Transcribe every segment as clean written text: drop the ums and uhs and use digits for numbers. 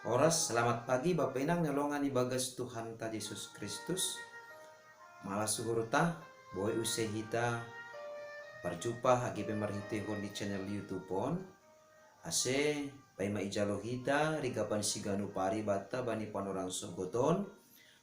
Selamat pagi Bapak Inang nyolongan ibagas Tuhan ta Yesus Kristus. Malas suhuruta, boy usehita perjumpa hagi pemerhiti hon di channel YouTube pon. Ase pai maijalo hita rigapan siganu pari bata bani panorang sogoton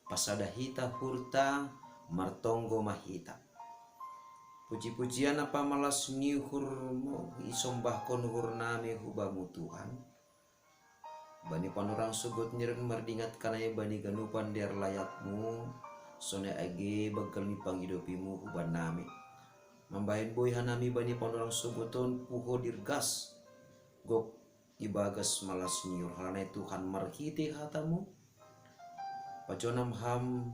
pasada hita hurta martonggo mahita. Puji-pujian apa malas nyuhur isombah kon hur nami hubamu Tuhan. Bani panorang sugot nyiren mardingat kanaya bani ganupan der layakmu sone age bagal ni panghidopimu huban nami mambahin boy hanami bani panorang sugoton puho dirgas gok ibagas malas nyur halane Tuhan marhiti hatamu pajonam ham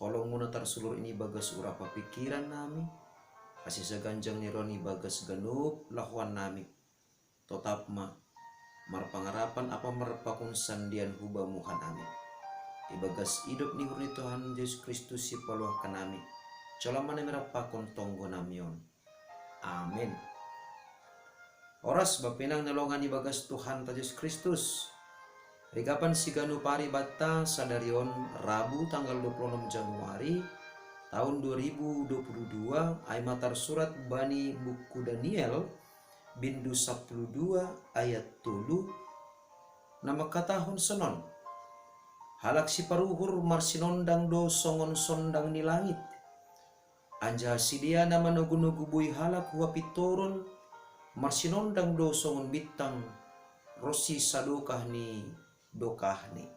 holong muna tarsulur ini bagas urapa pikiran nami kasih seganjang nironi bagas ganup lahuan nami tetap marpangarapan apa marpakun sandian hubamuhan amin ibagas hidup ni hurni Tuhan Yesus Kristus si paluah kanami colaman merapakon tonggo namion amin. Oras bapinang nalongan ibagas Tuhan Yesus Kristus rigapan siganu pari bata sadarion Rabu tanggal 26 Januari tahun 2022 ay matar surat bani buku Daniel bindu 12 ayat 7 nama katahon senon halak si paruhur marsinondang do songon sondang ni langit anja sidia nama nugu-nugu bui halak huapitoron marsinondang do songon bitang rosi sadokah ni dokah ni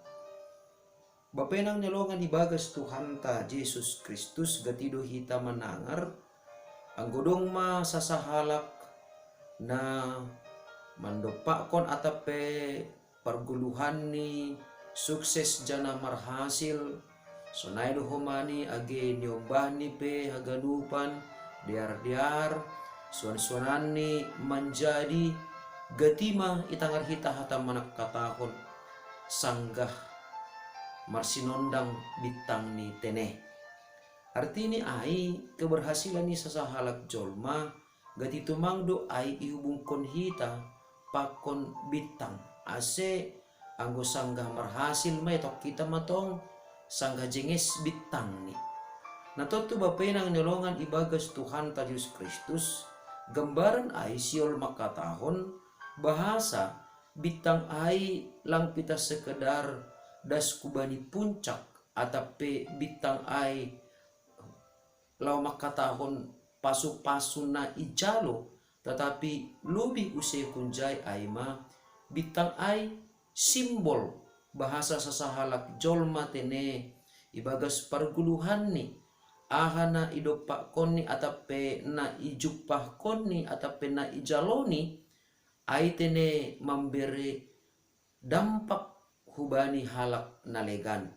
bapenang nyelongan ibagas Tuhan ta Yesus Kristus gatido hita manangar anggodong ma sasahalak na mandopakon atape perguluhan ni sukses jana marhasil sonai homani age nyombani pe haganupan diar suan-suanan ni menjadi gatima itangar hita hatam manak katahon sanggah marsinondang bitang ni teneh artini ai keberhasilan ni sasahalak jolma gati tumangdo ay ihubungkon hita pakon bitang ase anggo sanggah marhasil may tok kita matong sanggah jenges bitang ni natoto bapenang nyolongan ibagas Tuhan ta Yesus Kristus gambaran ay siol makatahon bahasa bitang ay lang pita sekedar das kubani puncak atape bitang ay law makatahon pasu-pasu na ijalo tetapi lebih usai kunjai aima bitang ay simbol bahasa sasahalak jolma tene ibagas parguluhan ni ahana idopak koni atape na ijupah koni atape na ijaloni ay tene memberi dampak hubani halak nalegan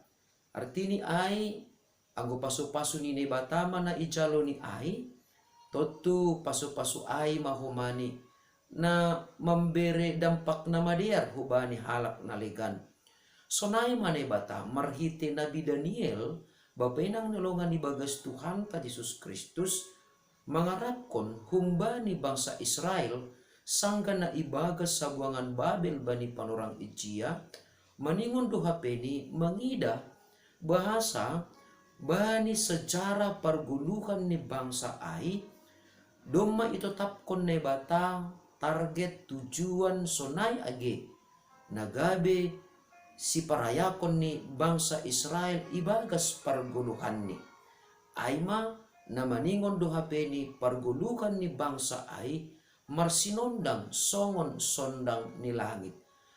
artini ay anggo pasu-pasu ni batama na ijaloni ay totu pasu-pasu ai mahumani na memberi dampak na madiar hubani halak nalegan sonai mane bata marhite Nabi Daniel bapenang nolongan ibagas Tuhan ta Yesus Kristus mangarapkon humbani bangsa Israel sangga na ibagas sabuangan Babel bani panorang ijia maningon dohapeni mangida bahasa bani sejarah perguluhan ni bangsa ai doma itu tapkon ne bata target tujuan sonai age nagabe si parayakon ni bangsa Israel ibagas parguluhan ni aima na maningon dohapeni parguluhan ni bangsa ai marsinondang songon sondang ni langit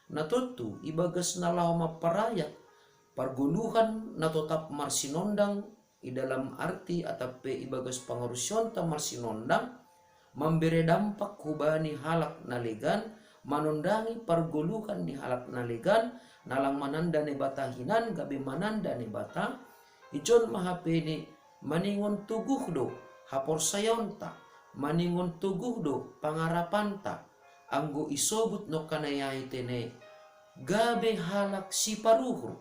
natutu ibagas nalau maparayak parguluhan na tetap marsinondang i dalam arti atape ibagas pangarusyon ta marsinondang memberi dampak hubani halak nalegan manondangi parguluhan ni halak nalegan nalang mananda ni bata hinan gabi mananda ni bata ijon mahapeni maningon tuguh do hapor sayonta maningon tuguh do pangarapanta anggo isobut no kanayai tene gabe halak si paruhur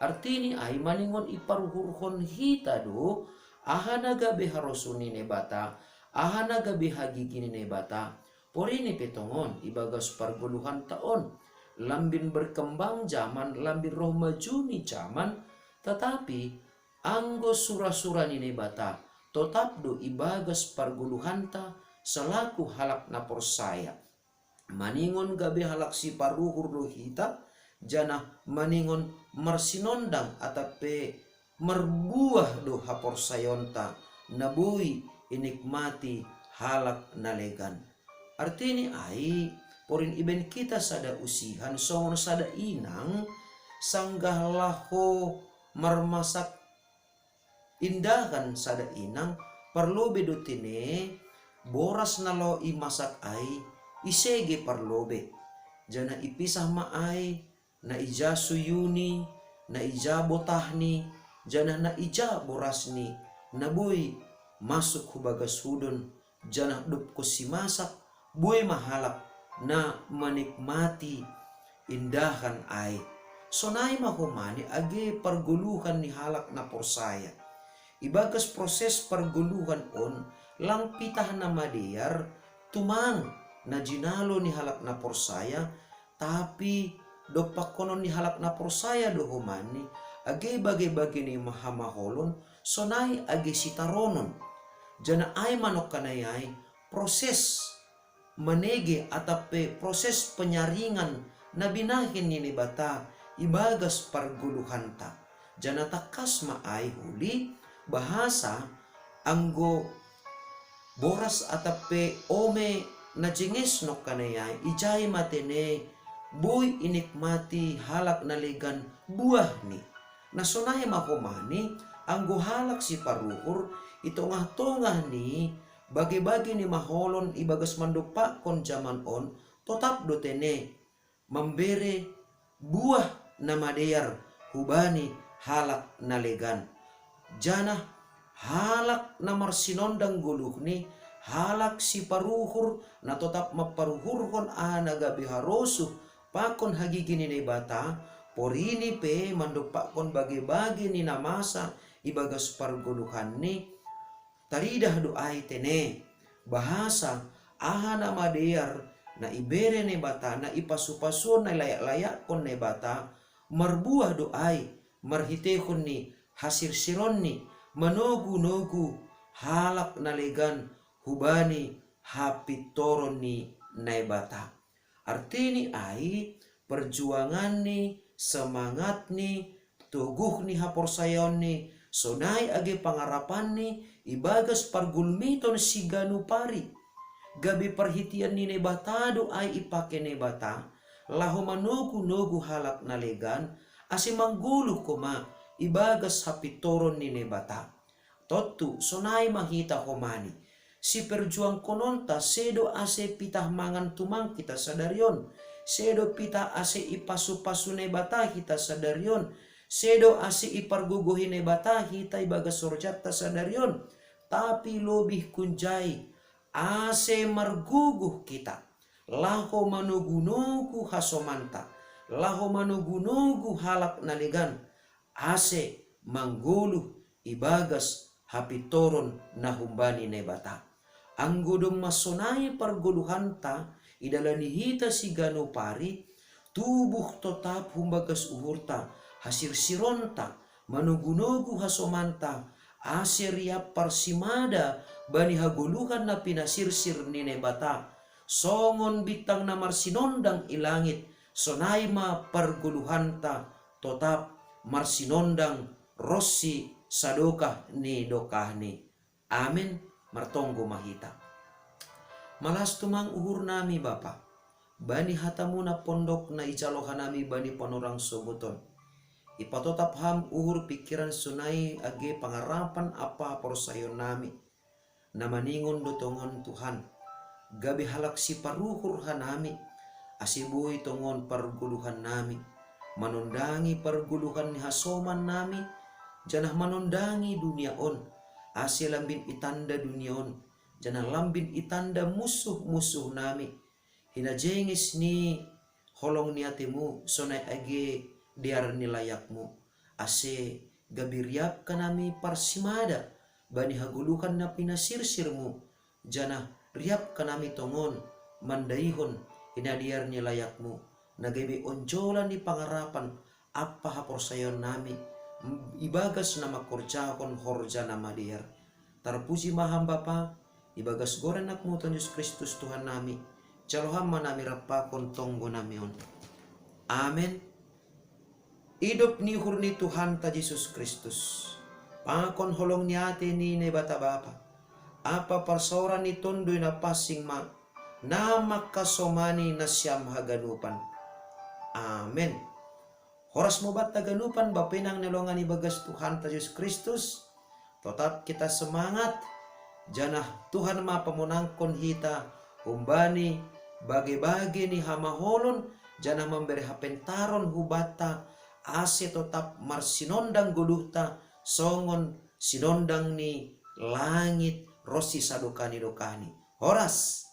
artini ay maningon iparuhurhon hita do ahana gabe harosuni ne bata ahana gabe hagigini ne bata porini petongon ibagas parguluhan taon lambin berkembang zaman, lambin roh majuni zaman, tetapi anggo sura-sura nini bata tetap do ibagas parguluhanta selaku halak na porsaya. Maningon gabe halak si paruhur do hita, jana maningon marsinondang atape merbuah do haporsayonta nabui inikmati halak nalegan. Artini ai porin iben kita sada usihan songon sada inang sanggah laho marmasak indahan sada inang perlu bedutine boras nalo imasak ai isege parlobe jana ipisah ma ai na ija suyuni na ija botahni jana na ija borasni nabui masuk hubagas hudon jana dup ko si masak bue mahalak na menikmati indahan ai. Sonai mahumani age perguluhan ni halak na porsaya. Ibagas proses perguluhan on lang pitah na madiyar tumang na jinalo ni halak na porsaya, tapi dopak konon ni halak na porsaya do humani age bagi-bagi ni mahamaholon sonai age sitaronon. Jana ay manok kanayay proses manege atape proses penyaringan na binahin ni bata ibagas parguluhanta. Jana takas maay huli bahasa anggo boras atape ome na jengis no kanayay ijay matene buy inikmati halak nalegan buah ni. Nasonay mahumani anggo halak si paruhur itongah-tongah ni bagi-bagi ni maholon ibagas mandupa kon zaman on tetap dotene membere buah na madeyar hubani halak nalegan. Jana halak na marsinondang guluh ni halak si paruhur na tetap maparuhurkon anaga biharosu pakon hagigini ni bata porini pe mandupakon bagi-bagi ni namasa ibagas parguluhan ni taridah doai tene bahasa ahana madeyar na ibere ne bata na ipasupaso na layak-layak kon ne bata marbuah doai marhitehon ni hasir siron ni manogu-nogu halak nalegan hubani hapitoron ni na bata. Artini ai perjuangan ni semangat ni tuguh ni haporsayon ni sonai age pangarapan ni ibagas pargulmiton si ganupari gabi perhitian ni nebata do ay ipake nebata laho manugu-nugu halak nalegan asi mangguluh koma ibagas hapitoron ni nebata. Totu sonai mahita komani si perjuang kononta sedo ase pitah mangan tumang kita sadarion, sedo pitah ase ipasu-pasu nebata kita sadarion, sedo ase iparguguhi nebata kita ibagas sorjata sadarion, tapi lebih kunjai ase marguguh kita laho manugu-nugu hasomanta, laho manugu-nugu halak nalegan ase mangguluh ibagas hapitoron na humbani nebata. Anggodong masonai parguluhanta idalani hita si ganupari tubuh tetap humbagas uhurta hasir sironta manugunugu hasomanta aseriap parsimada bani haguluhan na pinasirsir ni nebata songon bitang na marsinondang ilangit sonai ma parguluhanta tetap marsinondang rossi sadokah ni dokah ni. Amin. Martonggo mahita. Malas tumang uhur nami Bapa. Bani hatamuna pondok na icalohan nami bani panorang sobuton. Ipatotap ham uhur pikiran sunai age pangarapan apa porsayon nami. Namaningon dotongon Tuhan. Gabi halak si paruhur hanami. Asibuhi tongon parguluhan nami. Manundangi parguluhan ni hasoman nami. Janah manundangi dunia on. Ase lambin itanda dunion, jana lambin itanda musuh-musuh nami. Hinajengis ni holong niatemu, sonai age diar nilayakmu. Ase gabiriap kanami parsimada, bani hagulukan na pinasirsirmu. Jana riap kanami tongon, mandaihon hinadiar nilayakmu. nagaybi onjolan ni pangarapan apa haporsayon nami ibagas nama korjakon horja nama diar. Tarpuji maham Bapa, ibagas goren nakmuton Yesus Kristus Tuhan nami, caloham manami rapakon tonggo namion. Amen. Hidup ni hurni Tuhan ta Yesus Kristus. Pakon holong niate ni ne bata Bapa. Apa parsaoran ni tondoy na pasing ma na makasomani na siyam haganupan. Amen. Horas mo ba't taganupan bapinang nilongan ibagas Tuhan ta Yesus Kristus? Tetap kita semangat. Janah Tuhan mapamunangkon hita umbani bagi-bagi ni hamaholon janah memberi hapentaron hubata ase tetap marsinondang guluhta songon sinondang ni langit rosi sadukani dokani. Horas